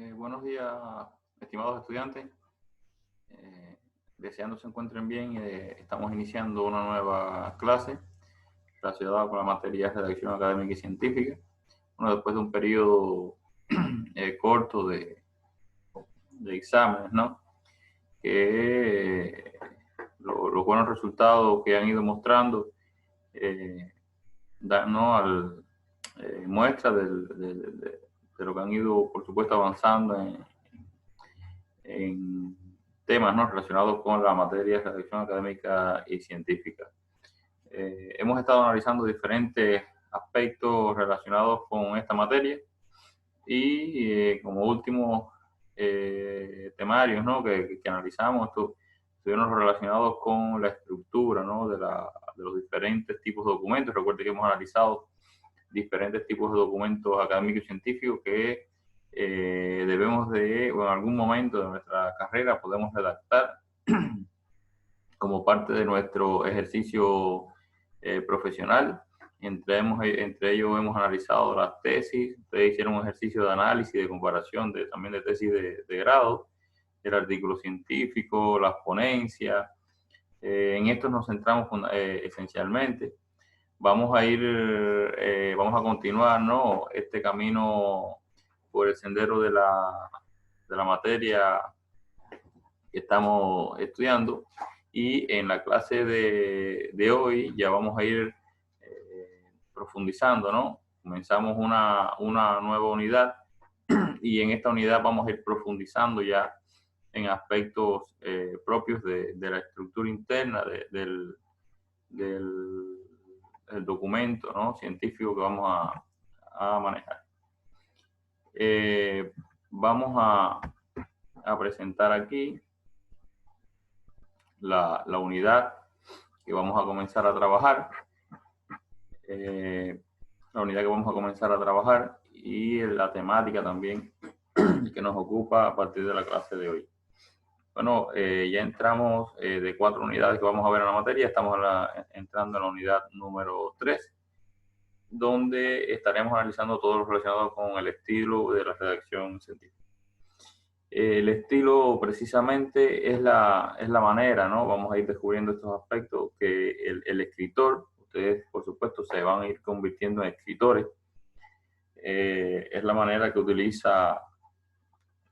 Buenos días, estimados estudiantes. Deseando se encuentren bien, estamos iniciando una nueva clase relacionada con la materia de redacción académica y científica. Bueno, después de un periodo corto de exámenes, ¿no? Que los buenos resultados que han ido mostrando dan, ¿no? Muestra de lo que han ido, por supuesto, avanzando en temas, ¿no? Relacionados con la materia de redacción académica y científica. Hemos estado analizando diferentes aspectos relacionados con esta materia y como últimos temarios, ¿no? que analizamos, estuvieron relacionados con la estructura, ¿no? de los diferentes tipos de documentos. Recuerden que hemos analizado diferentes tipos de documentos académicos y científicos que debemos de, o en algún momento de nuestra carrera podemos redactar como parte de nuestro ejercicio profesional. Entre ellos hemos analizado las tesis. Ustedes hicieron un ejercicio de análisis, de comparación también de tesis de grado, el artículo científico, las ponencias. En esto nos centramos esencialmente. Vamos a continuar, ¿no? Este camino por el sendero de la materia que estamos estudiando, y en la clase de hoy ya vamos a ir profundizando, ¿no? Comenzamos una nueva unidad y en esta unidad vamos a ir profundizando ya en aspectos propios de la estructura interna del documento, ¿no? científico que vamos a manejar. Vamos a presentar aquí la unidad que vamos a comenzar a trabajar. La unidad que vamos a comenzar a trabajar y la temática también que nos ocupa a partir de la clase de hoy. Bueno, ya entramos de 4 unidades que vamos a ver en la materia. Estamos entrando en la unidad número 3, donde estaremos analizando todo lo relacionado con el estilo de la redacción científica. El estilo precisamente es la manera, ¿no? Vamos a ir descubriendo estos aspectos que el escritor, ustedes por supuesto se van a ir convirtiendo en escritores, es la manera que utiliza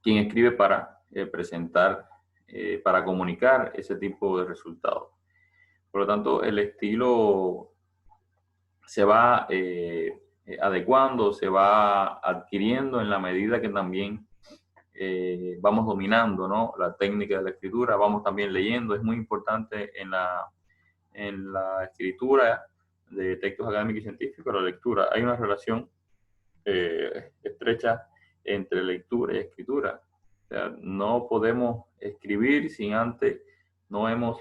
quien escribe para presentar, para comunicar ese tipo de resultados. Por lo tanto, el estilo se va adecuando, se va adquiriendo en la medida que también vamos dominando, ¿no? la técnica de la escritura, vamos también leyendo. Es muy importante en la escritura de textos académicos y científicos, la lectura. Hay una relación estrecha entre lectura y escritura. O sea, no podemos escribir sin antes no hemos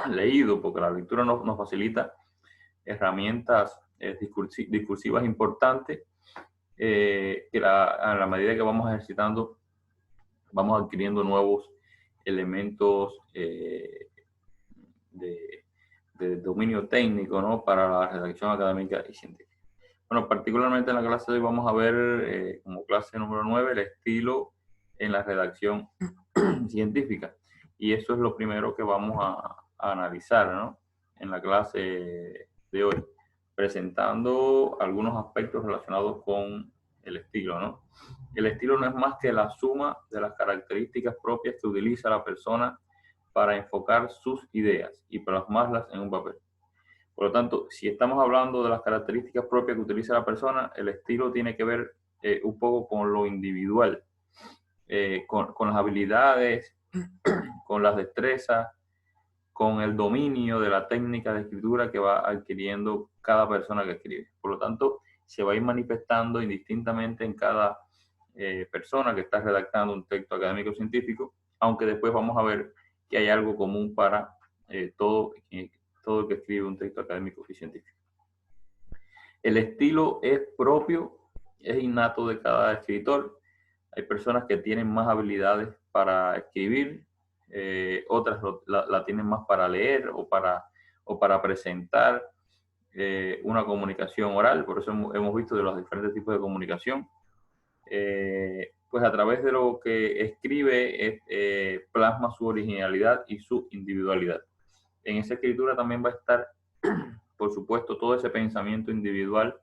leído, porque la lectura nos facilita herramientas discursivas importantes que a la medida que vamos ejercitando vamos adquiriendo nuevos elementos de dominio técnico, ¿no? para la redacción académica y científica. Bueno, particularmente en la clase de hoy vamos a ver como clase número 9 el estilo en la redacción científica. Y eso es lo primero que vamos a analizar, ¿no? en la clase de hoy, presentando algunos aspectos relacionados con el estilo, ¿no? El estilo no es más que la suma de las características propias que utiliza la persona para enfocar sus ideas y plasmarlas en un papel. Por lo tanto, si estamos hablando de las características propias que utiliza la persona, el estilo tiene que ver un poco con lo individual, con las habilidades, con las destrezas, con el dominio de la técnica de escritura que va adquiriendo cada persona que escribe. Por lo tanto, se va a ir manifestando indistintamente en cada persona que está redactando un texto académico científico, aunque después vamos a ver que hay algo común para todo el que escribe un texto académico y científico. El estilo es propio, es innato de cada escritor. Hay personas que tienen más habilidades para escribir, otras la tienen más para leer o para presentar una comunicación oral. Por eso hemos visto de los diferentes tipos de comunicación. pues a través de lo que escribe plasma su originalidad y su individualidad. En esa escritura también va a estar, por supuesto, todo ese pensamiento individual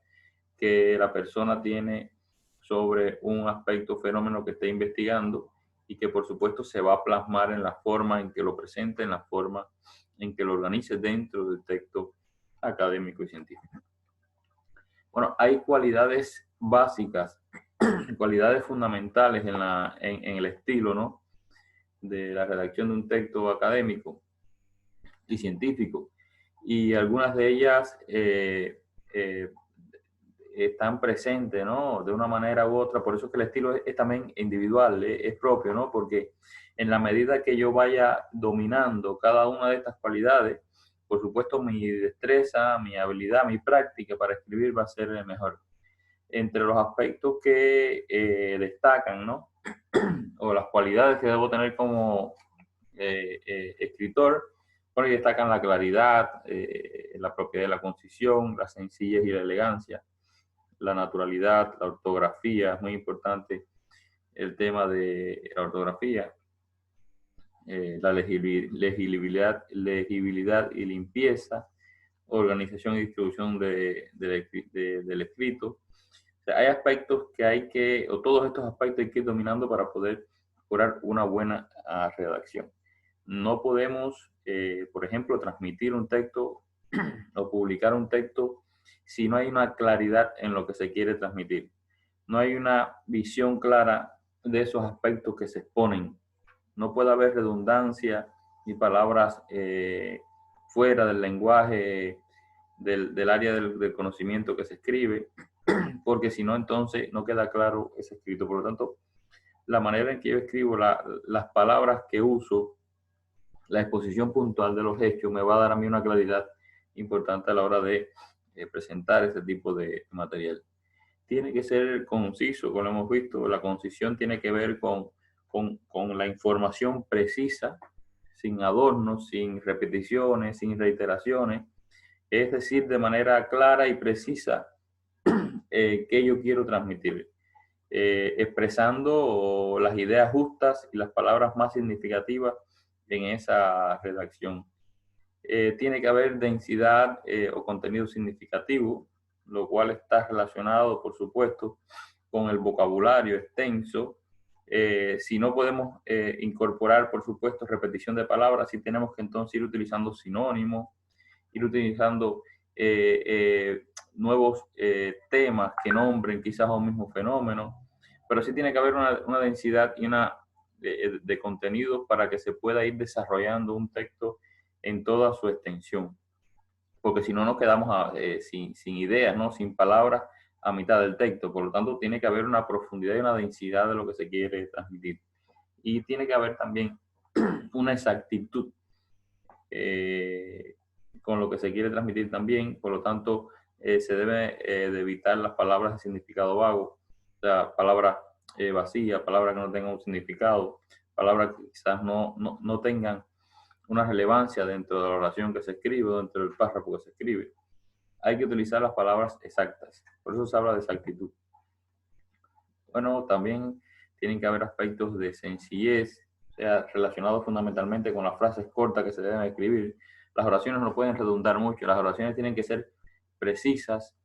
que la persona tiene sobre un aspecto, fenómeno que esté investigando, y que por supuesto se va a plasmar en la forma en que lo presente, en la forma en que lo organice dentro del texto académico y científico. Bueno, hay cualidades básicas, cualidades fundamentales en el estilo, ¿no?, de la redacción de un texto académico y científico. Y algunas de ellas están presentes, ¿no?, de una manera u otra. Por eso es que el estilo es también individual, es propio, ¿no? Porque en la medida que yo vaya dominando cada una de estas cualidades, por supuesto mi destreza, mi habilidad, mi práctica para escribir va a ser mejor. Entre los aspectos que destacan, ¿no?, o las cualidades que debo tener como escritor, bueno, y destacan la claridad, la propiedad de la concisión, la sencillez y la elegancia, la naturalidad, la ortografía, es muy importante el tema de la ortografía, la legibilidad y limpieza, organización y distribución del escrito. O sea, hay aspectos que hay que, o todos estos aspectos hay que ir dominando para poder lograr una buena redacción. No podemos, por ejemplo, transmitir un texto o publicar un texto si no hay una claridad en lo que se quiere transmitir. No hay una visión clara de esos aspectos que se exponen. No puede haber redundancia ni palabras fuera del lenguaje del área del conocimiento que se escribe, porque si no, entonces no queda claro ese escrito. Por lo tanto, la manera en que yo escribo, las palabras que uso, la exposición puntual de los hechos, me va a dar a mí una claridad importante a la hora de presentar ese tipo de material. Tiene que ser conciso, como hemos visto. La concisión tiene que ver con la información precisa, sin adornos, sin repeticiones, sin reiteraciones, es decir, de manera clara y precisa qué yo quiero transmitir, expresando las ideas justas y las palabras más significativas en esa redacción. Tiene que haber densidad o contenido significativo, lo cual está relacionado, por supuesto, con el vocabulario extenso. Si no podemos incorporar, por supuesto, repetición de palabras, sí tenemos que entonces ir utilizando sinónimos, ir utilizando nuevos temas que nombren quizás a un mismo fenómeno, pero sí tiene que haber una densidad y una de contenidos para que se pueda ir desarrollando un texto en toda su extensión, porque si no nos quedamos sin ideas, ¿no?, sin palabras a mitad del texto. Por lo tanto, tiene que haber una profundidad y una densidad de lo que se quiere transmitir. Y tiene que haber también una exactitud con lo que se quiere transmitir también. Por lo tanto, se debe de evitar las palabras de significado vago, o sea, palabras vacías, palabras que no tengan un significado, palabras que quizás no tengan una relevancia dentro de la oración que se escribe, dentro del párrafo que se escribe. Hay que utilizar las palabras exactas. Por eso se habla de exactitud. Bueno, también tienen que haber aspectos de sencillez, o sea, relacionados fundamentalmente con las frases cortas que se deben escribir. Las oraciones no pueden redundar mucho, las oraciones tienen que ser precisas,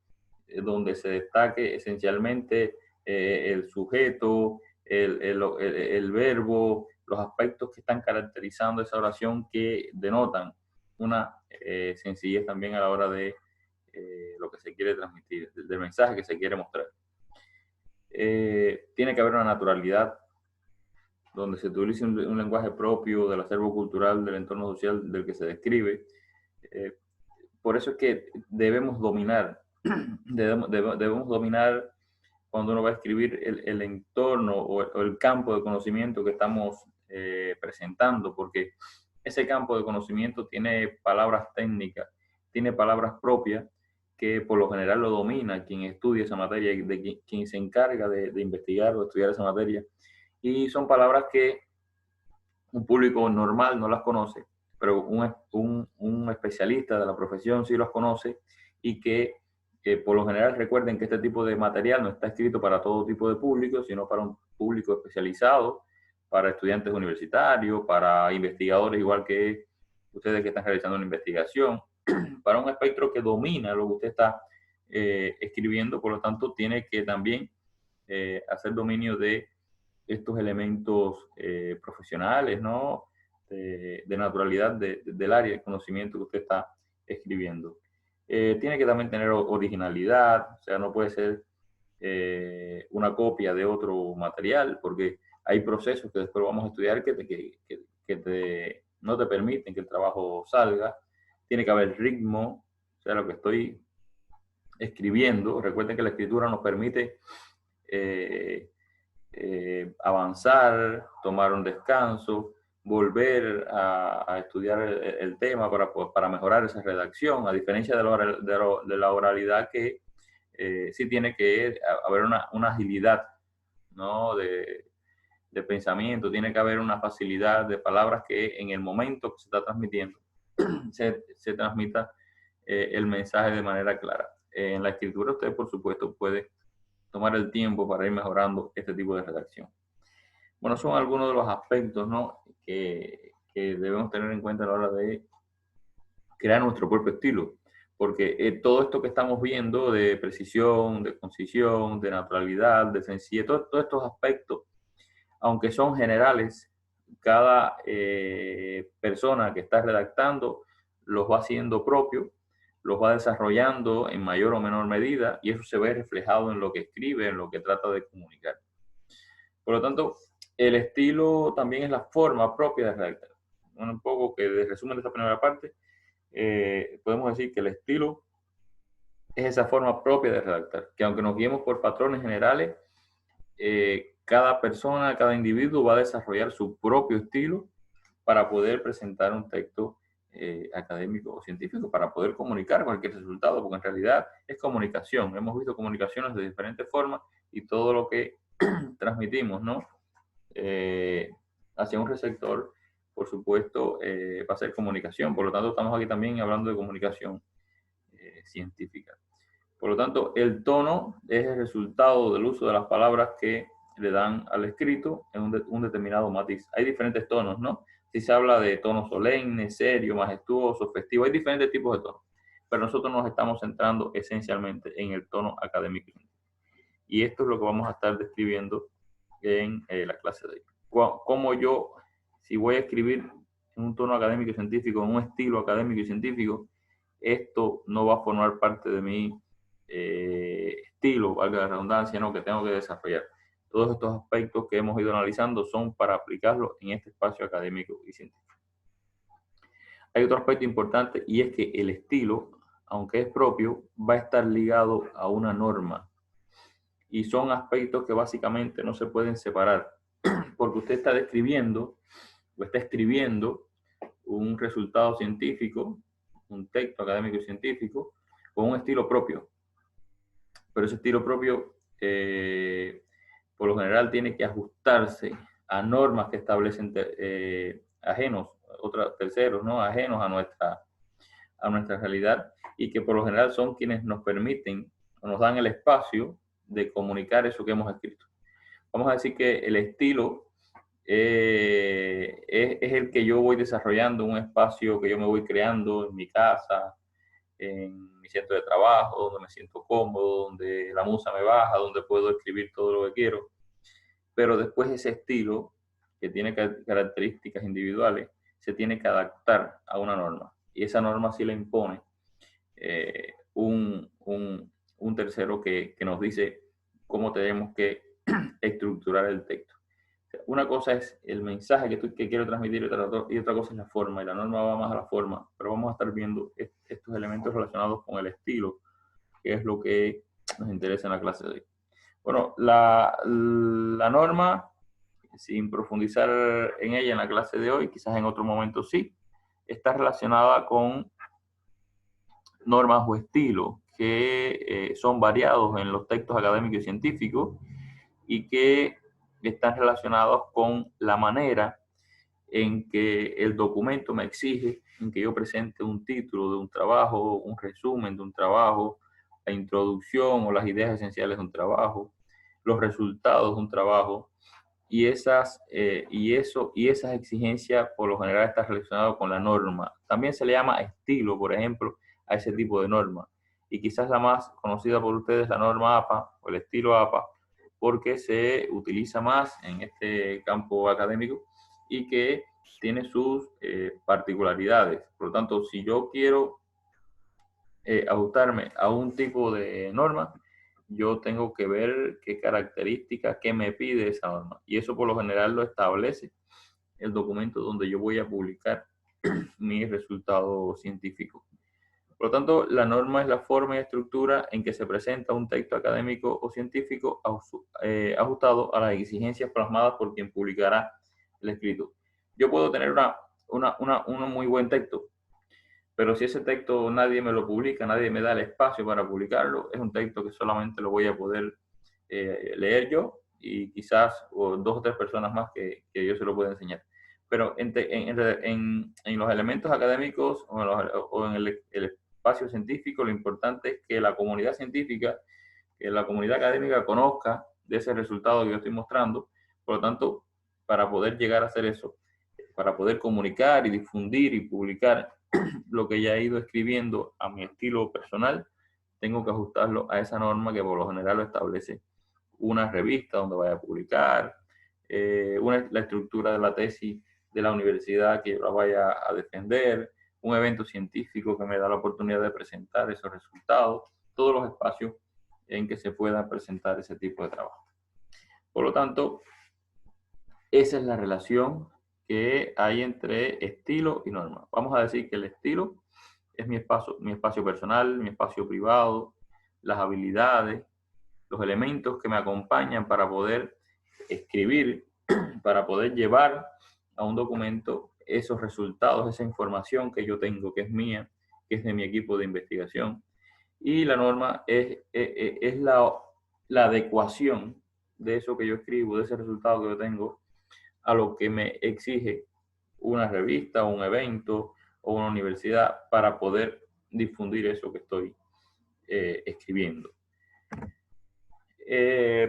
donde se destaque esencialmente el sujeto, el verbo, los aspectos que están caracterizando esa oración, que denotan una sencillez también a la hora de lo que se quiere transmitir, del mensaje que se quiere mostrar. Tiene que haber una naturalidad, donde se utilice un lenguaje propio del acervo cultural, del entorno social del que se describe. Por eso es que debemos dominar, debemos dominar cuando uno va a escribir el entorno o el campo de conocimiento que estamos presentando, porque ese campo de conocimiento tiene palabras técnicas, tiene palabras propias, que por lo general lo domina quien estudia esa materia, quien se encarga de investigar o estudiar esa materia. Y son palabras que un público normal no las conoce, pero un especialista de la profesión sí las conoce, y que por lo general recuerden que este tipo de material no está escrito para todo tipo de público, sino para un público especializado, para estudiantes universitarios, para investigadores igual que ustedes que están realizando una investigación, para un espectro que domina lo que usted está escribiendo, por lo tanto tiene que también hacer dominio de estos elementos profesionales, ¿no? De naturalidad del área de conocimiento que usted está escribiendo. Tiene que también tener originalidad, o sea, no puede ser una copia de otro material, porque hay procesos que después vamos a estudiar que no te permiten que el trabajo salga. Tiene que haber ritmo, o sea, lo que estoy escribiendo. Recuerden que la escritura nos permite avanzar, tomar un descanso, volver a estudiar el tema para mejorar esa redacción, a diferencia de la oralidad que sí tiene que haber una agilidad, ¿no? de pensamiento, tiene que haber una facilidad de palabras que en el momento que se está transmitiendo se transmita el mensaje de manera clara. En la escritura usted, por supuesto, puede tomar el tiempo para ir mejorando este tipo de redacción. Bueno, son algunos de los aspectos, ¿no? que debemos tener en cuenta a la hora de crear nuestro propio estilo. Porque todo esto que estamos viendo de precisión, de concisión, de naturalidad, de sencillez, todos estos aspectos, aunque son generales, cada persona que está redactando los va haciendo propio, los va desarrollando en mayor o menor medida y eso se ve reflejado en lo que escribe, en lo que trata de comunicar. Por lo tanto, el estilo también es la forma propia de redactar. Bueno, un poco que de resumen de esta primera parte, podemos decir que el estilo es esa forma propia de redactar, que aunque nos guiemos por patrones generales, cada persona, cada individuo va a desarrollar su propio estilo para poder presentar un texto académico o científico, para poder comunicar cualquier resultado, porque en realidad es comunicación. Hemos visto comunicaciones de diferentes formas y todo lo que transmitimos, ¿no? Hacia un receptor, por supuesto, va a ser comunicación. Por lo tanto, estamos aquí también hablando de comunicación científica. Por lo tanto, el tono es el resultado del uso de las palabras que le dan al escrito en un determinado matiz. Hay diferentes tonos, ¿no? Si se habla de tono solemne, serio, majestuoso, festivo, hay diferentes tipos de tonos. Pero nosotros nos estamos centrando esencialmente en el tono académico. Y esto es lo que vamos a estar describiendo en la clase de hoy. Cómo yo, si voy a escribir en un tono académico y científico, en un estilo académico y científico, esto no va a formar parte de mi estilo, valga la redundancia, ¿no? que tengo que desarrollar. Todos estos aspectos que hemos ido analizando son para aplicarlos en este espacio académico y científico. Hay otro aspecto importante y es que el estilo, aunque es propio, va a estar ligado a una norma. Y son aspectos que básicamente no se pueden separar, porque usted está describiendo o está escribiendo un resultado científico, un texto académico y científico, con un estilo propio. Pero ese estilo propio, por lo general, tiene que ajustarse a normas que establecen ajenos, terceros, ¿no? Ajenos a nuestra realidad y que por lo general son quienes nos permiten o nos dan el espacio de comunicar eso que hemos escrito. Vamos a decir que el estilo es el que yo voy desarrollando, un espacio que yo me voy creando en mi casa, en mi centro de trabajo, donde me siento cómodo, donde la musa me baja, donde puedo escribir todo lo que quiero. Pero después ese estilo, que tiene características individuales, se tiene que adaptar a una norma. Y esa norma sí la impone un tercero que nos dice cómo tenemos que estructurar el texto. Una cosa es el mensaje que quiero transmitir y otra cosa es la forma, y la norma va más a la forma, pero vamos a estar viendo estos elementos relacionados con el estilo, que es lo que nos interesa en la clase de hoy. Bueno, la norma, sin profundizar en ella en la clase de hoy, quizás en otro momento sí, está relacionada con normas o estilos que son variados en los textos académicos y científicos y que están relacionados con la manera en que el documento me exige en que yo presente un título de un trabajo, un resumen de un trabajo, la introducción o las ideas esenciales de un trabajo, los resultados de un trabajo, y esas exigencias por lo general están relacionadas con la norma. También se le llama estilo, por ejemplo, a ese tipo de norma. Y quizás la más conocida por ustedes es la norma APA o el estilo APA, porque se utiliza más en este campo académico y que tiene sus particularidades. Por lo tanto, si yo quiero ajustarme a un tipo de norma, yo tengo que ver qué características, qué me pide esa norma. Y eso por lo general lo establece el documento donde yo voy a publicar mi resultado científico. Por lo tanto, la norma es la forma y estructura en que se presenta un texto académico o científico ajustado a las exigencias plasmadas por quien publicará el escrito. Yo puedo tener un muy buen texto, pero si ese texto nadie me lo publica, nadie me da el espacio para publicarlo, es un texto que solamente lo voy a poder leer yo y quizás dos o tres personas más que yo se lo pueda enseñar. Pero en los elementos académicos o en el espacio científico, lo importante es que la comunidad científica, que la comunidad académica conozca de ese resultado que yo estoy mostrando. Por lo tanto, para poder llegar a hacer eso, para poder comunicar y difundir y publicar lo que ya he ido escribiendo a mi estilo personal, tengo que ajustarlo a esa norma que por lo general lo establece una revista donde vaya a publicar, la estructura de la tesis de la universidad que yo la vaya a defender, un evento científico que me da la oportunidad de presentar esos resultados, todos los espacios en que se pueda presentar ese tipo de trabajo. Por lo tanto, esa es la relación que hay entre estilo y norma. Vamos a decir que el estilo es mi espacio personal, mi espacio privado, las habilidades, los elementos que me acompañan para poder escribir, para poder llevar a un documento esos resultados, esa información que yo tengo, que es mía, que es de mi equipo de investigación. Y la norma es la adecuación de eso que yo escribo, de ese resultado que yo tengo, a lo que me exige una revista, un evento o una universidad para poder difundir eso que estoy escribiendo.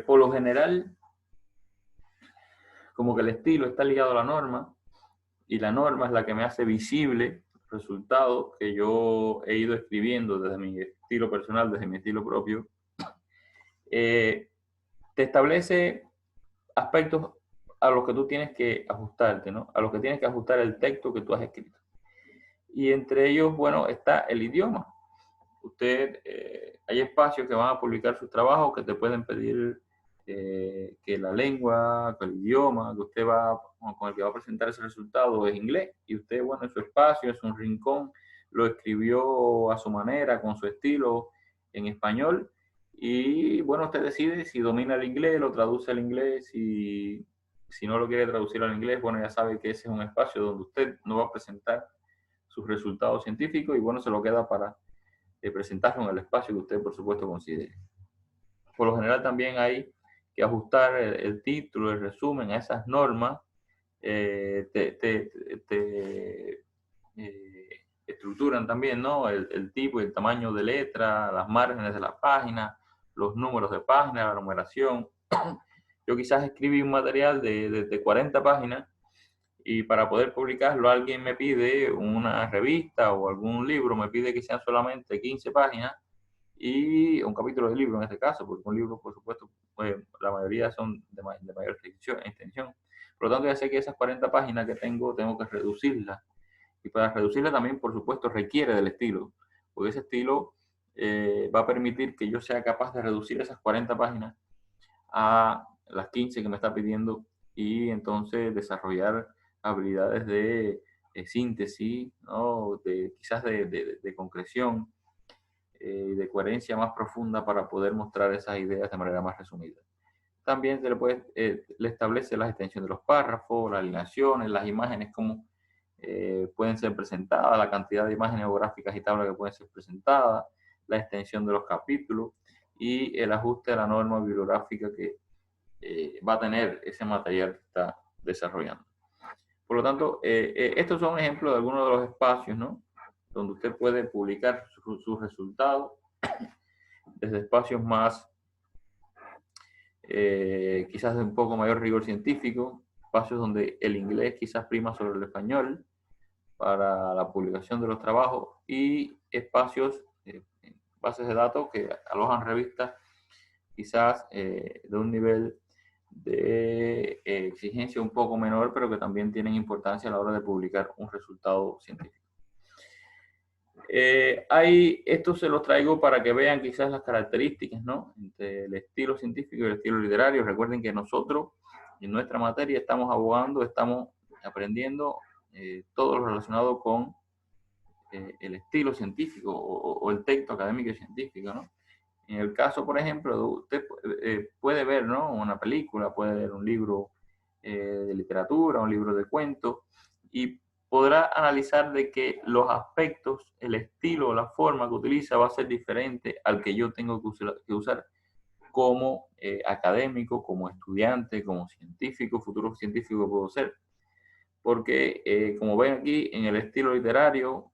Por lo general, como que el estilo está ligado a la norma y la norma es la que me hace visible resultados que yo he ido escribiendo desde mi estilo personal, desde mi estilo propio. Te establece aspectos a los que tú tienes que ajustarte, ¿no? A los que tienes que ajustar el texto que tú has escrito. Y entre ellos, bueno, está el idioma. Hay espacios que van a publicar sus trabajos que te pueden pedir que la lengua, que el idioma que usted con el que va a presentar ese resultado es inglés. Y usted, bueno, en su espacio, en su rincón, lo escribió a su manera, con su estilo, en español. Y bueno, usted decide si domina el inglés, lo traduce al inglés, y si no lo quiere traducir al inglés, bueno, ya sabe que ese es un espacio donde usted no va a presentar sus resultados científicos y bueno, se lo queda para presentarlo en el espacio que usted, por supuesto, considere. Por lo general también hay que ajustar el título, el resumen a esas normas. Estructuran también, ¿no? El tipo y el tamaño de letra, las márgenes de la página, los números de página, la numeración. Yo quizás escribí un material de 40 páginas y para poder publicarlo alguien me pide una revista o algún libro, me pide que sean solamente 15 páginas y un capítulo de libro en este caso, porque un libro, por supuesto, la mayoría son de mayor extensión. Por lo tanto, ya sé que esas 40 páginas que tengo que reducirlas. Y para reducirlas también, por supuesto, requiere del estilo, porque ese estilo va a permitir que yo sea capaz de reducir esas 40 páginas a las 15 que me está pidiendo y entonces desarrollar habilidades de síntesis, ¿no? Quizás de concreción, de coherencia más profunda para poder mostrar esas ideas de manera más resumida. También le establece la extensión de los párrafos, las alineaciones, las imágenes, cómo pueden ser presentadas, la cantidad de imágenes gráficas y tablas que pueden ser presentadas, la extensión de los capítulos y el ajuste de la norma bibliográfica que va a tener ese material que está desarrollando. Por lo tanto, estos son ejemplos de algunos de los espacios, ¿no?, donde usted puede publicar sus resultados desde espacios más, quizás de un poco mayor rigor científico, espacios donde el inglés quizás prima sobre el español para la publicación de los trabajos, y espacios, bases de datos que alojan revistas quizás de un nivel de exigencia un poco menor, pero que también tienen importancia a la hora de publicar un resultado científico. Esto se los traigo para que vean quizás las características, ¿no?, entre el estilo científico y el estilo literario. Recuerden que nosotros en nuestra materia estamos abogando, estamos aprendiendo todo lo relacionado con el estilo científico o el texto académico y científico, ¿no? En el caso, por ejemplo, usted puede ver, ¿no?, una película, puede ver un libro de literatura, un libro de cuentos, y podrá analizar de que los aspectos, el estilo, la forma que utiliza va a ser diferente al que yo tengo que usar como académico, como estudiante, como científico, futuro científico que puedo ser. Porque, como ven aquí, en el estilo literario, o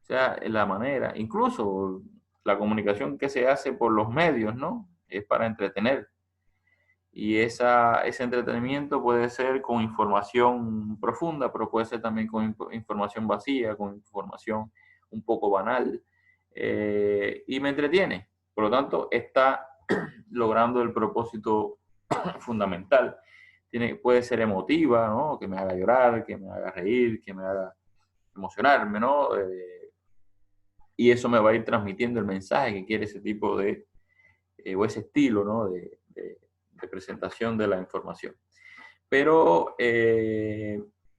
sea, en la manera, incluso la comunicación que se hace por los medios, ¿no?, es para entretener. Y ese entretenimiento puede ser con información profunda, pero puede ser también con información vacía, con información un poco banal, y me entretiene. Por lo tanto, está logrando el propósito fundamental. Puede ser emotiva, ¿no?, que me haga llorar, que me haga reír, que me haga emocionarme, ¿no? Y eso me va a ir transmitiendo el mensaje que quiere ese tipo de, o ese estilo, ¿no?, de presentación de la información. Pero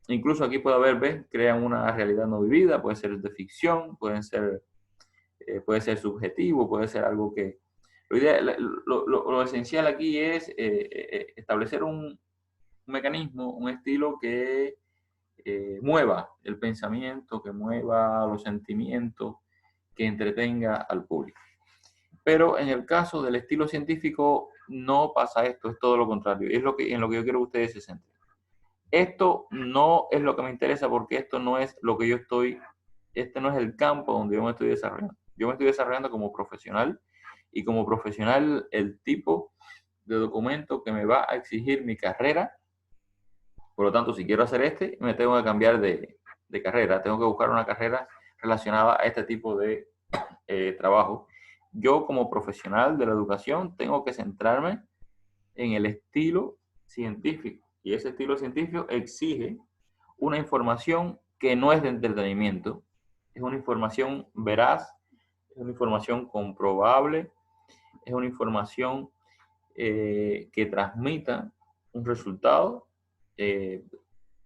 incluso aquí puede haber, ¿ves?, crean una realidad no vivida, puede ser de ficción, puede ser subjetivo, puede ser algo que... Lo esencial aquí es establecer un mecanismo, un estilo que mueva el pensamiento, que mueva los sentimientos, que entretenga al público. Pero en el caso del estilo científico no pasa esto, es todo lo contrario. Es en lo que yo quiero que ustedes se centren. Esto no es lo que me interesa, porque esto no es lo que este no es el campo donde yo me estoy desarrollando. Yo me estoy desarrollando como profesional, y como profesional el tipo de documento que me va a exigir mi carrera. Por lo tanto, si quiero hacer me tengo que cambiar de carrera, tengo que buscar una carrera relacionada a este tipo de trabajo. Yo, como profesional de la educación, tengo que centrarme en el estilo científico, y ese estilo científico exige una información que no es de entretenimiento, es una información veraz, es una información comprobable, es una información que transmita un resultado.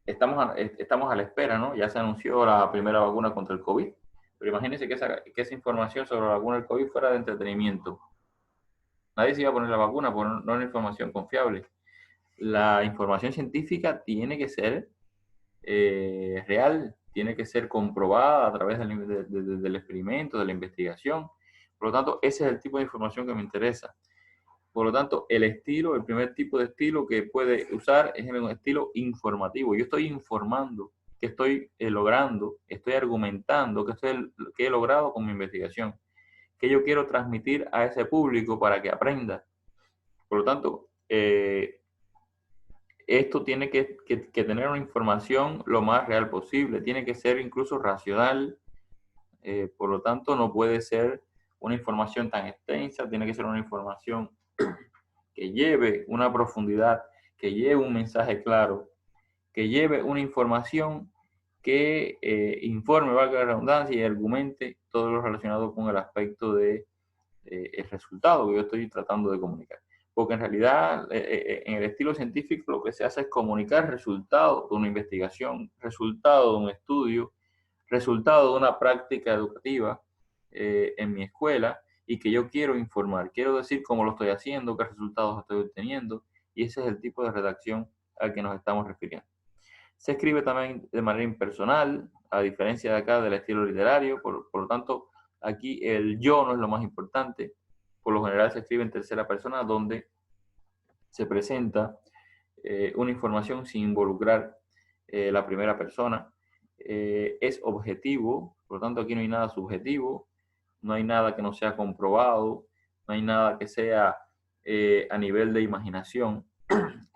Estamos a la espera, ¿no? Ya se anunció la primera vacuna contra el COVID, pero imagínense que esa información sobre la vacuna del COVID fuera de entretenimiento. Nadie se iba a poner la vacuna porque no es una información confiable. La información científica tiene que ser real, tiene que ser comprobada a través del experimento, de la investigación. Por lo tanto, ese es el tipo de información que me interesa. Por lo tanto, el primer tipo de estilo que puede usar es un estilo informativo. Yo estoy informando que estoy logrando, estoy argumentando que he logrado con mi investigación, que yo quiero transmitir a ese público para que aprenda. Por lo tanto, esto tiene que tener una información lo más real posible, tiene que ser incluso racional. Por lo tanto, no puede ser una información tan extensa, tiene que ser una información que lleve una profundidad, que lleve un mensaje claro, que lleve una información que informe, valga la redundancia, y argumente todo lo relacionado con el aspecto de el resultado que yo estoy tratando de comunicar. Porque en realidad, en el estilo científico, lo que se hace es comunicar resultados de una investigación, resultado de un estudio, resultado de una práctica educativa en mi escuela, y que yo quiero informar, quiero decir cómo lo estoy haciendo, qué resultados estoy obteniendo, y ese es el tipo de redacción al que nos estamos refiriendo. Se escribe también de manera impersonal, a diferencia de acá del estilo literario. Por lo tanto, aquí el yo no es lo más importante. Por lo general se escribe en tercera persona, donde se presenta una información sin involucrar la primera persona. Es objetivo, por lo tanto aquí no hay nada subjetivo, no hay nada que no sea comprobado, no hay nada que sea a nivel de imaginación,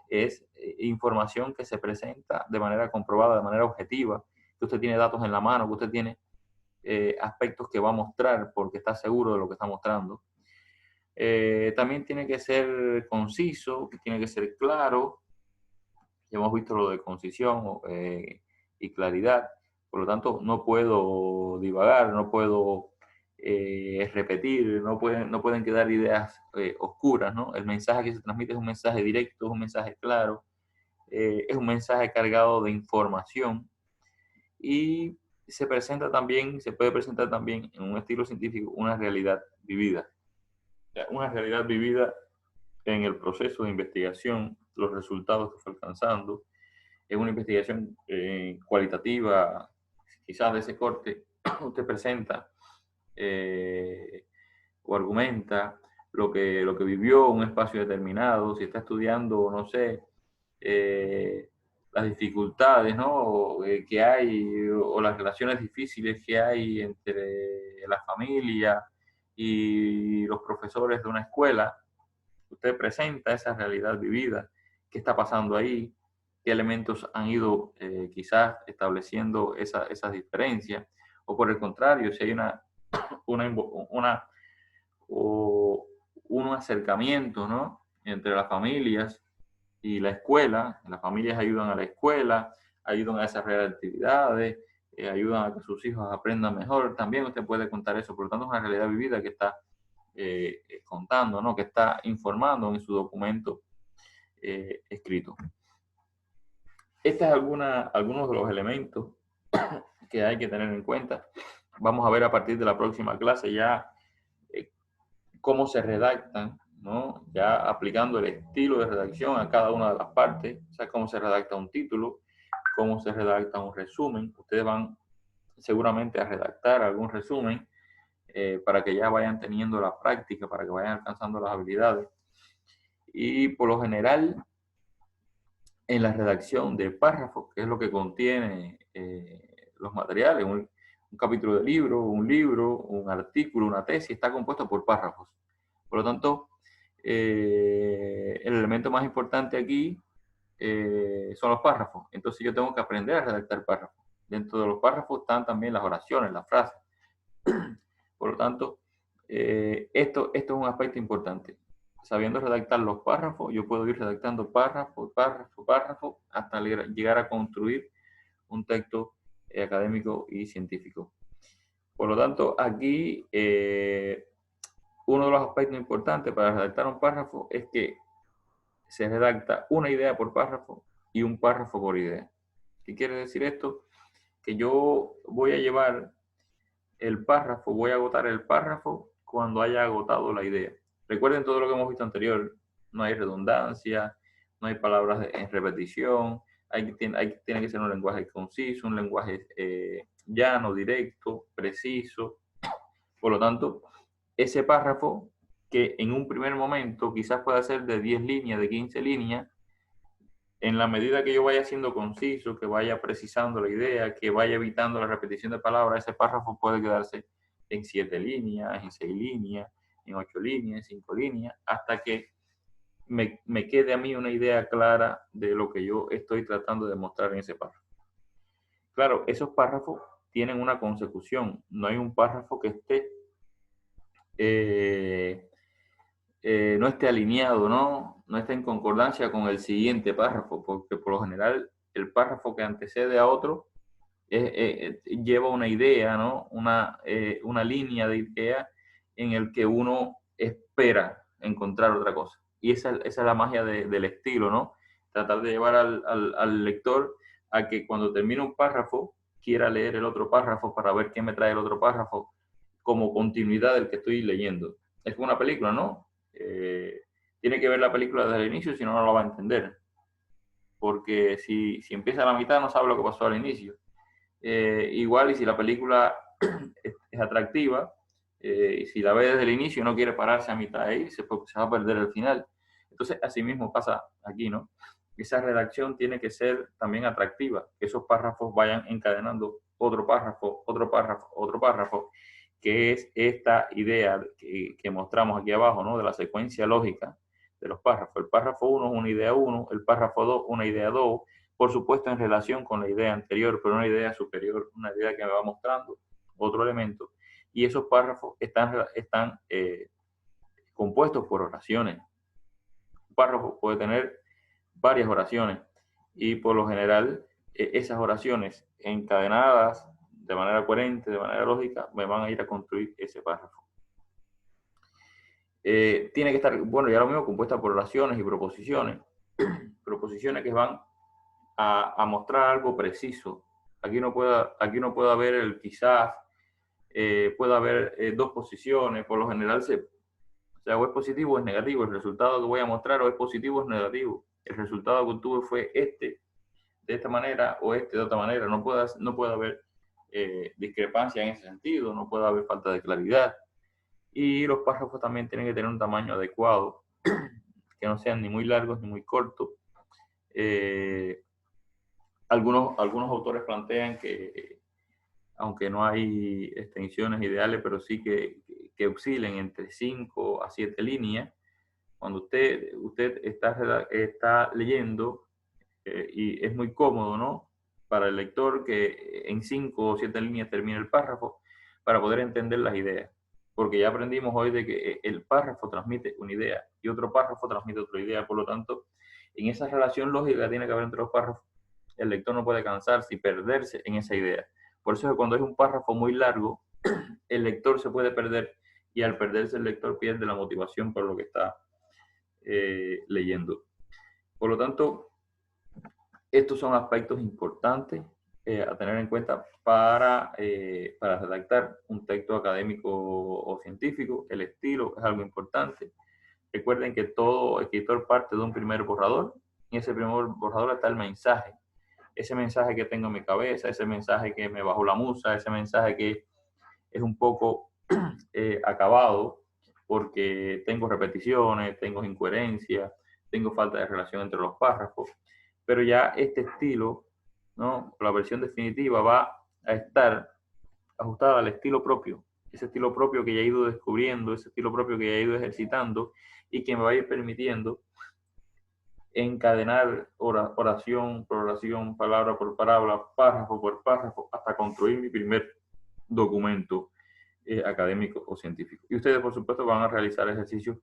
es información que se presenta de manera comprobada, de manera objetiva, que usted tiene datos en la mano, que usted tiene aspectos que va a mostrar porque está seguro de lo que está mostrando. También tiene que ser conciso, tiene que ser claro. Ya hemos visto lo de concisión y claridad. Por lo tanto, no puedo divagar, no puedo repetir, no pueden quedar ideas oscuras, ¿no? El mensaje que se transmite es un mensaje directo, es un mensaje claro, es un mensaje cargado de información y se puede presentar también en un estilo científico una realidad vivida. Una realidad vivida en el proceso de investigación, los resultados que fue alcanzando, en una investigación cualitativa, quizás de ese corte, usted presenta o argumenta lo que vivió en un espacio determinado, si está estudiando, no sé, las dificultades, ¿no? Que hay o las relaciones difíciles que hay entre la familia y los profesores de una escuela. Usted presenta esa realidad vivida, qué está pasando ahí, qué elementos han ido quizás estableciendo esas diferencias, o por el contrario, si hay un acercamiento, ¿no? Entre las familias y la escuela. Las familias ayudan a la escuela, ayudan a desarrollar actividades, ayudan a que sus hijos aprendan mejor. También usted puede contar eso. Por lo tanto, es una realidad vivida que está contando, ¿no? Que está informando en su documento escrito. Estos es algunos de los elementos que hay que tener en cuenta. Vamos a ver a partir de la próxima clase ya cómo se redactan, ¿no? Ya aplicando el estilo de redacción a cada una de las partes, o sea, cómo se redacta un título, cómo se redacta un resumen. Ustedes van seguramente a redactar algún resumen para que ya vayan teniendo la práctica, para que vayan alcanzando las habilidades. Y por lo general, en la redacción de párrafos, que es lo que contiene los materiales, un capítulo de libro, un artículo, una tesis, está compuesto por párrafos. Por lo tanto, el elemento más importante aquí son los párrafos. Entonces yo tengo que aprender a redactar párrafos. Dentro de los párrafos están también las oraciones, las frases. Por lo tanto, esto es un aspecto importante. Sabiendo redactar los párrafos, yo puedo ir redactando párrafo, hasta llegar a construir un texto académico y científico. Por lo tanto, aquí uno de los aspectos importantes para redactar un párrafo es que se redacta una idea por párrafo y un párrafo por idea. ¿Qué quiere decir esto? Que yo voy a llevar el párrafo, voy a agotar el párrafo cuando haya agotado la idea. Recuerden todo lo que hemos visto anterior, no hay redundancia, no hay palabras en repetición, tiene que ser un lenguaje conciso, un lenguaje llano, directo, preciso. Por lo tanto, ese párrafo, que en un primer momento quizás pueda ser de 10 líneas, de 15 líneas, en la medida que yo vaya siendo conciso, que vaya precisando la idea, que vaya evitando la repetición de palabras, ese párrafo puede quedarse en 7 líneas, en 6 líneas, en 8 líneas, en 5 líneas, hasta que me quede a mí una idea clara de lo que yo estoy tratando de mostrar en ese párrafo. Claro, esos párrafos tienen una consecución, no hay un párrafo que esté no esté alineado, no esté en concordancia con el siguiente párrafo, porque por lo general el párrafo que antecede a otro lleva una idea, ¿no? Una línea de idea en el que uno espera encontrar otra cosa. Y esa es la magia del estilo, ¿no? Tratar de llevar al lector a que cuando termine un párrafo quiera leer el otro párrafo para ver qué me trae el otro párrafo como continuidad del que estoy leyendo. Es como una película, ¿no? Tiene que ver la película desde el inicio, si no, no la va a entender. Porque si empieza a la mitad, no sabe lo que pasó al inicio. Igual, y si la película es atractiva, y si la ve desde el inicio, no quiere pararse a mitad de irse porque se va a perder el final. Entonces, así mismo pasa aquí, ¿no? Esa redacción tiene que ser también atractiva, que esos párrafos vayan encadenando otro párrafo, otro párrafo, otro párrafo, que es esta idea que mostramos aquí abajo, ¿no? De la secuencia lógica de los párrafos. El párrafo 1 es una idea 1, el párrafo 2 una idea 2, por supuesto en relación con la idea anterior, pero una idea superior, una idea que me va mostrando otro elemento. Y esos párrafos están compuestos por oraciones. Un párrafo puede tener varias oraciones y por lo general esas oraciones encadenadas de manera coherente, de manera lógica, me van a ir a construir ese párrafo. Tiene que estar, bueno, ya lo mismo, compuesta por oraciones y proposiciones. Proposiciones que van a mostrar algo preciso. Aquí no puede haber el quizás, puede haber dos posiciones. Por lo general, o sea, o es positivo o es negativo. El resultado que voy a mostrar o es positivo o es negativo. El resultado que obtuve fue este, de esta manera, o este de otra manera. No puede haber discrepancia en ese sentido, no puede haber falta de claridad. Y los párrafos también tienen que tener un tamaño adecuado, que no sean ni muy largos ni muy cortos. Algunos autores plantean que, aunque no hay extensiones ideales, pero sí que oscilen entre 5 a 7 líneas. Cuando usted está leyendo, y es muy cómodo, ¿no? Para el lector que en 5 o 7 líneas termine el párrafo para poder entender las ideas. Porque ya aprendimos hoy de que el párrafo transmite una idea y otro párrafo transmite otra idea. Por lo tanto, en esa relación lógica que tiene que haber entre los párrafos, el lector no puede cansarse y perderse en esa idea. Por eso es que cuando es un párrafo muy largo, el lector se puede perder y al perderse el lector pierde la motivación por lo que está leyendo. Por lo tanto, estos son aspectos importantes a tener en cuenta para redactar un texto académico o científico. El estilo es algo importante. Recuerden que todo escritor parte de un primer borrador. Y en ese primer borrador está el mensaje. Ese mensaje que tengo en mi cabeza, ese mensaje que me bajó la musa, ese mensaje que es un poco acabado porque tengo repeticiones, tengo incoherencias, tengo falta de relación entre los párrafos. Pero ya este estilo, ¿no? La versión definitiva va a estar ajustada al estilo propio, ese estilo propio que ya he ido descubriendo, ese estilo propio que ya he ido ejercitando y que me va a ir permitiendo encadenar oración por oración, palabra por palabra, párrafo por párrafo, hasta construir mi primer documento académico o científico. Y ustedes, por supuesto, van a realizar ejercicios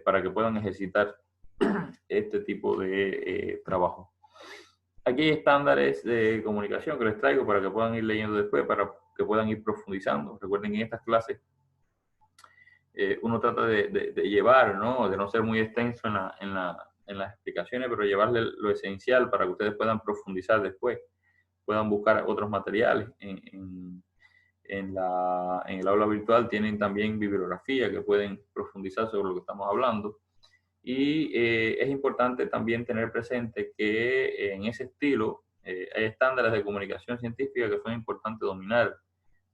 para que puedan ejercitar este tipo de trabajo. Aquí hay estándares de comunicación que les traigo para que puedan ir leyendo después, para que puedan ir profundizando. Recuerden que en estas clases uno trata de llevar, ¿no? De no ser muy extenso en las explicaciones, pero llevarle lo esencial para que ustedes puedan profundizar después, puedan buscar otros materiales. En el aula virtual tienen también bibliografía que pueden profundizar sobre lo que estamos hablando. Y es importante también tener presente que en ese estilo hay estándares de comunicación científica que son importantes dominar,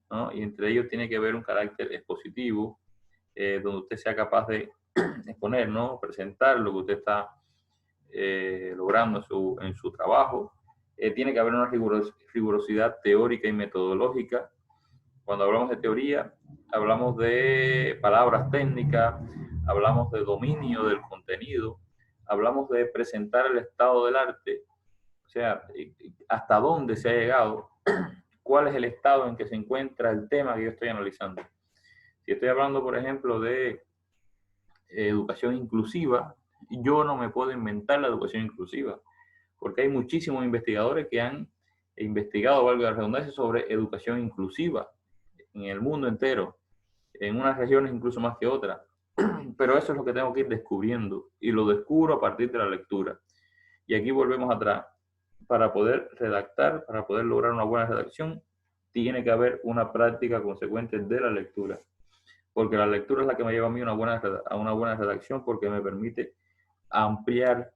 ¿no? Y entre ellos tiene que haber un carácter expositivo, donde usted sea capaz de exponer, ¿no? Presentar lo que usted está logrando en su trabajo. Tiene que haber una rigurosidad teórica y metodológica. Cuando hablamos de teoría, hablamos de palabras técnicas, hablamos de dominio del contenido, hablamos de presentar el estado del arte, o sea, hasta dónde se ha llegado, cuál es el estado en que se encuentra el tema que yo estoy analizando. Si estoy hablando, por ejemplo, de educación inclusiva, yo no me puedo inventar la educación inclusiva, porque hay muchísimos investigadores que han investigado, valga la redundancia, sobre educación inclusiva en el mundo entero, en unas regiones incluso más que otras. Pero eso es lo que tengo que ir descubriendo y lo descubro a partir de la lectura. Y aquí volvemos atrás. Para poder redactar, para poder lograr una buena redacción, tiene que haber una práctica consecuente de la lectura. Porque la lectura es la que me lleva a mí a una buena redacción, porque me permite ampliar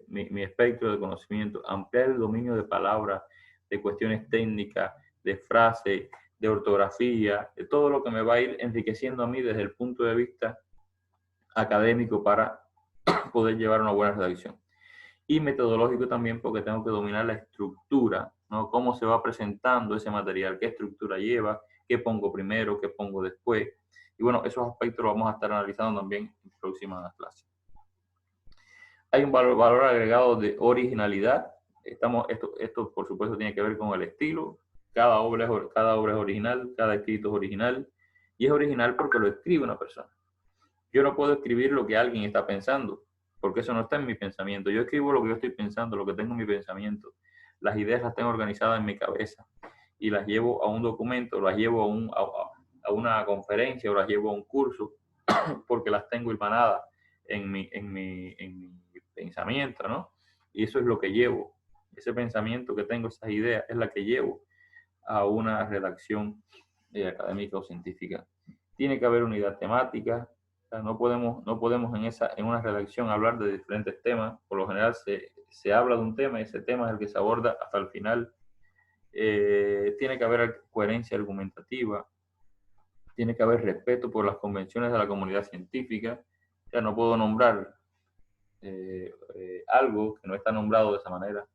mi espectro de conocimiento, ampliar el dominio de palabras, de cuestiones técnicas, de frases, de ortografía, de todo lo que me va a ir enriqueciendo a mí desde el punto de vista académico para poder llevar una buena redacción. Y metodológico también, porque tengo que dominar la estructura, ¿no? Cómo se va presentando ese material, qué estructura lleva, qué pongo primero, qué pongo después. Y bueno, esos aspectos los vamos a estar analizando también en próximas clases. Hay un valor agregado de originalidad. Esto, por supuesto, tiene que ver con el estilo. Cada obra es original, cada escrito es original. Y es original porque lo escribe una persona. Yo no puedo escribir lo que alguien está pensando, porque eso no está en mi pensamiento. Yo escribo lo que yo estoy pensando, lo que tengo en mi pensamiento. Las ideas las tengo organizadas en mi cabeza y las llevo a un documento, las llevo a una conferencia o las llevo a un curso porque las tengo hilvanadas en mi pensamiento, ¿no? Y eso es lo que llevo. Ese pensamiento que tengo, esas ideas, es la que llevo a una redacción académica o científica. Tiene que haber unidad temática. O sea, no podemos en una redacción hablar de diferentes temas. Por lo general se habla de un tema y ese tema es el que se aborda hasta el final. Tiene que haber coherencia argumentativa. Tiene que haber respeto por las convenciones de la comunidad científica. O sea, no puedo nombrar algo que no está nombrado de esa manera.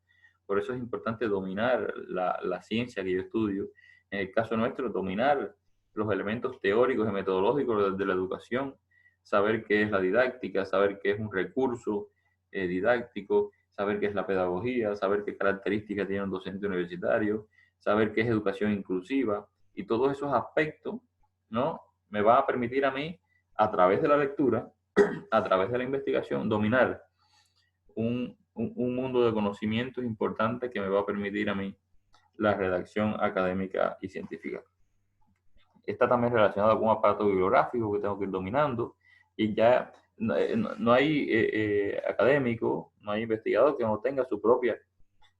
Por eso es importante dominar la ciencia que yo estudio. En el caso nuestro, dominar los elementos teóricos y metodológicos de la educación, saber qué es la didáctica, saber qué es un recurso didáctico, saber qué es la pedagogía, saber qué características tiene un docente universitario, saber qué es educación inclusiva, y todos esos aspectos, ¿no? Me va a permitir a mí, a través de la lectura, a través de la investigación, dominar un mundo de conocimientos importante que me va a permitir a mí la redacción académica y científica. Está también relacionado con un aparato bibliográfico que tengo que ir dominando, y ya no hay académico, no hay investigador que no tenga su propia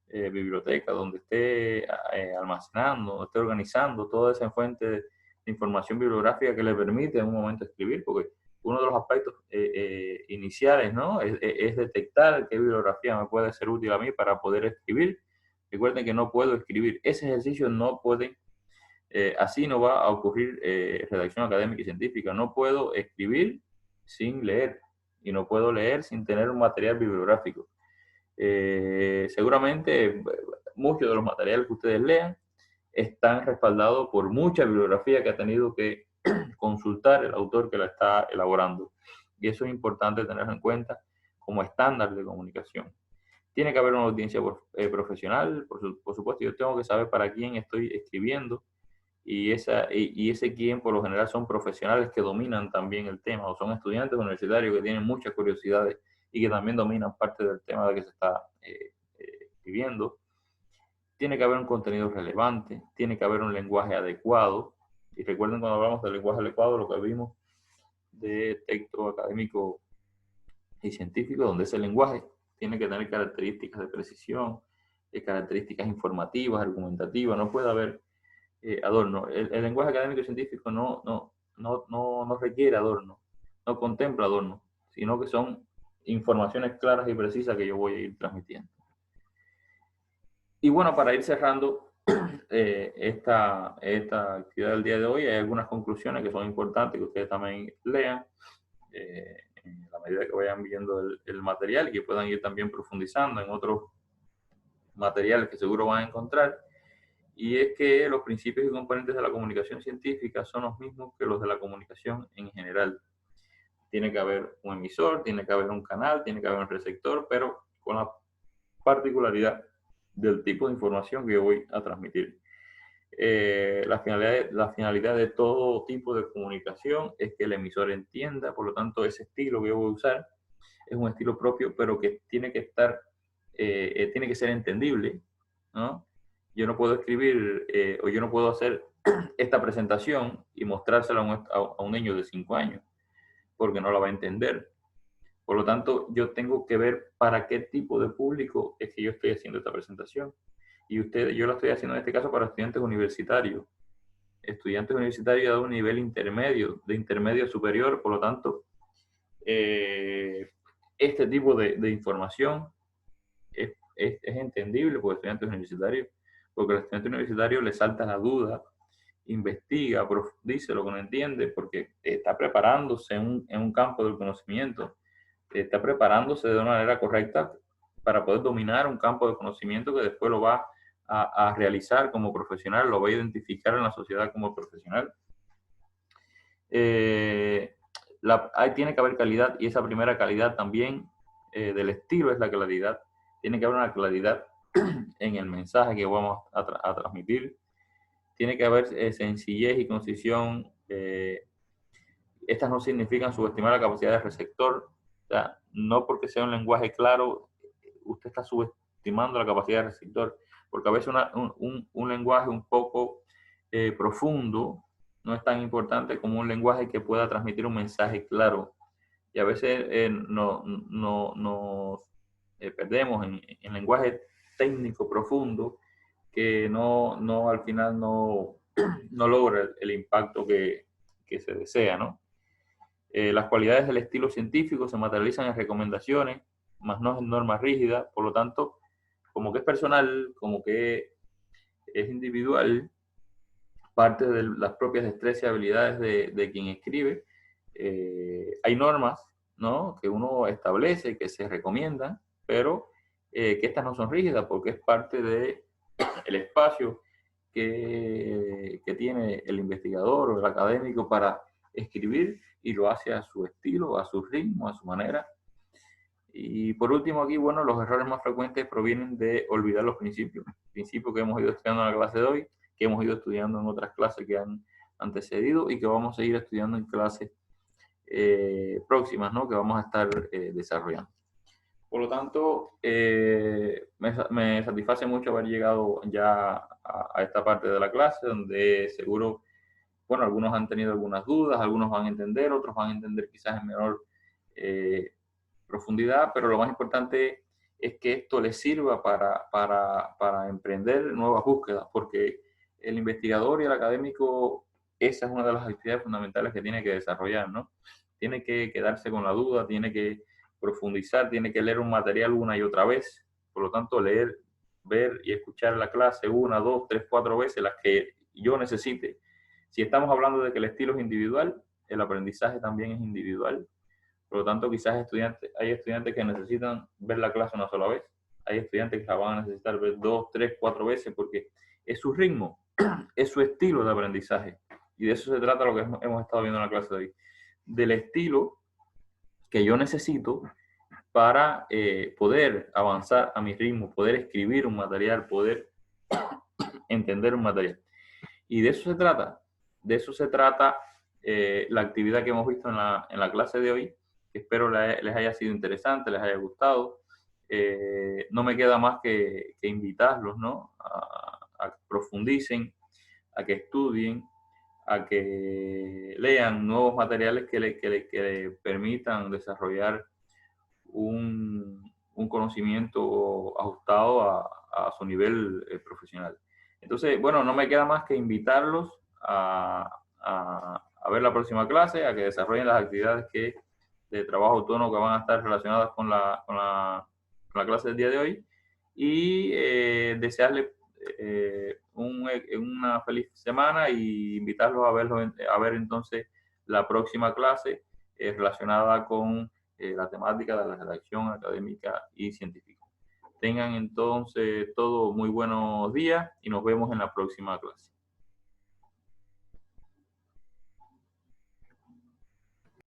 biblioteca donde esté almacenando, esté organizando toda esa fuente de información bibliográfica que le permite en un momento escribir, porque uno de los aspectos iniciales, ¿no? es detectar qué bibliografía me puede ser útil a mí para poder escribir. Recuerden que no puedo escribir. Ese ejercicio no puede, así no va a ocurrir redacción académica y científica. No puedo escribir sin leer y no puedo leer sin tener un material bibliográfico. Seguramente muchos de los materiales que ustedes lean están respaldados por mucha bibliografía que ha tenido que consultar el autor que la está elaborando. Y eso es importante tenerlo en cuenta como estándar de comunicación. Tiene que haber una audiencia profesional, por supuesto. Yo tengo que saber para quién estoy escribiendo, y ese quién por lo general son profesionales que dominan también el tema, o son estudiantes universitarios que tienen muchas curiosidades y que también dominan parte del tema de que se está escribiendo. Tiene que haber un contenido relevante, tiene que haber un lenguaje adecuado. Y recuerden, cuando hablamos del lenguaje adecuado, lo que vimos de texto académico y científico, donde ese lenguaje tiene que tener características de precisión, características informativas, argumentativas. No puede haber adorno. El lenguaje académico y científico no requiere adorno, no contempla adorno, sino que son informaciones claras y precisas que yo voy a ir transmitiendo. Y bueno, para ir cerrando esta actividad del día de hoy, hay algunas conclusiones que son importantes que ustedes también lean en la medida que vayan viendo el material y que puedan ir también profundizando en otros materiales que seguro van a encontrar. Y es que los principios y componentes de la comunicación científica son los mismos que los de la comunicación en general. Tiene que haber un emisor, tiene que haber un canal, tiene que haber un receptor, pero con la particularidad del tipo de información que yo voy a transmitir. La finalidad de todo tipo de comunicación es que el emisor entienda. Por lo tanto, ese estilo que yo voy a usar es un estilo propio, pero que tiene que estar, tiene que ser entendible, ¿no? Yo no puedo escribir o yo no puedo hacer esta presentación y mostrársela a un niño de 5 años, porque no la va a entender. Por lo tanto, yo tengo que ver para qué tipo de público es que yo estoy haciendo esta presentación. Y yo la estoy haciendo en este caso para estudiantes universitarios. Estudiantes universitarios de un nivel intermedio, de intermedio superior. Por lo tanto, este tipo de información es entendible por estudiantes universitarios, porque al estudiante universitario le salta la duda, investiga, profundiza lo que no entiende, porque está preparándose en un campo del conocimiento, está preparándose de una manera correcta para poder dominar un campo de conocimiento que después lo va a realizar como profesional, lo va a identificar en la sociedad como profesional. Ahí tiene que haber calidad, y esa primera calidad también del estilo es la claridad. Tiene que haber una claridad en el mensaje que vamos a transmitir. Tiene que haber sencillez y concisión. Estas no significan subestimar la capacidad del receptor. O sea, no porque sea un lenguaje claro, usted está subestimando la capacidad del receptor, porque a veces un lenguaje un poco profundo no es tan importante como un lenguaje que pueda transmitir un mensaje claro. Y a veces nos perdemos en lenguaje técnico profundo que al final no logra el impacto que se desea, ¿no? Las cualidades del estilo científico se materializan en recomendaciones, más no en normas rígidas. Por lo tanto, como que es personal, como que es individual, parte de las propias destrezas y habilidades de quien escribe. Hay normas, ¿no?, que uno establece, que se recomiendan, pero que estas no son rígidas porque es parte del espacio que tiene el investigador o el académico para escribir, y lo hace a su estilo, a su ritmo, a su manera. Y por último aquí, bueno, los errores más frecuentes provienen de olvidar los principios que hemos ido estudiando en la clase de hoy, que hemos ido estudiando en otras clases que han antecedido y que vamos a seguir estudiando en clases próximas, ¿no?, que vamos a estar desarrollando. Por lo tanto, me satisface mucho haber llegado ya a esta parte de la clase, donde seguro, bueno, algunos han tenido algunas dudas, algunos van a entender, otros van a entender quizás en menor profundidad, pero lo más importante es que esto les sirva para emprender nuevas búsquedas, porque el investigador y el académico, esa es una de las actividades fundamentales que tiene que desarrollar, ¿no? Tiene que quedarse con la duda, tiene que profundizar, tiene que leer un material una y otra vez. Por lo tanto, leer, ver y escuchar la clase una, dos, tres, cuatro veces, las que yo necesite. Si estamos hablando de que el estilo es individual, el aprendizaje también es individual. Por lo tanto, quizás hay estudiantes que necesitan ver la clase una sola vez. Hay estudiantes que la van a necesitar ver dos, tres, cuatro veces, porque es su ritmo, es su estilo de aprendizaje. Y de eso se trata lo que hemos estado viendo en la clase de hoy. Del estilo que yo necesito para poder avanzar a mi ritmo, poder escribir un material, poder entender un material. Y de eso se trata. De eso se trata la actividad que hemos visto en la clase de hoy. Espero les haya sido interesante, les haya gustado. No me queda más que invitarlos, ¿no?, a que profundicen, a que estudien, a que lean nuevos materiales que le permitan desarrollar un conocimiento ajustado a su nivel profesional. Entonces, bueno, no me queda más que invitarlos a ver la próxima clase, a que desarrollen las actividades de trabajo autónomo que van a estar relacionadas con la clase del día de hoy, y desearles una feliz semana, y invitarlos a ver entonces la próxima clase relacionada con la temática de la redacción académica y científica. Tengan entonces todos muy buenos días y nos vemos en la próxima clase.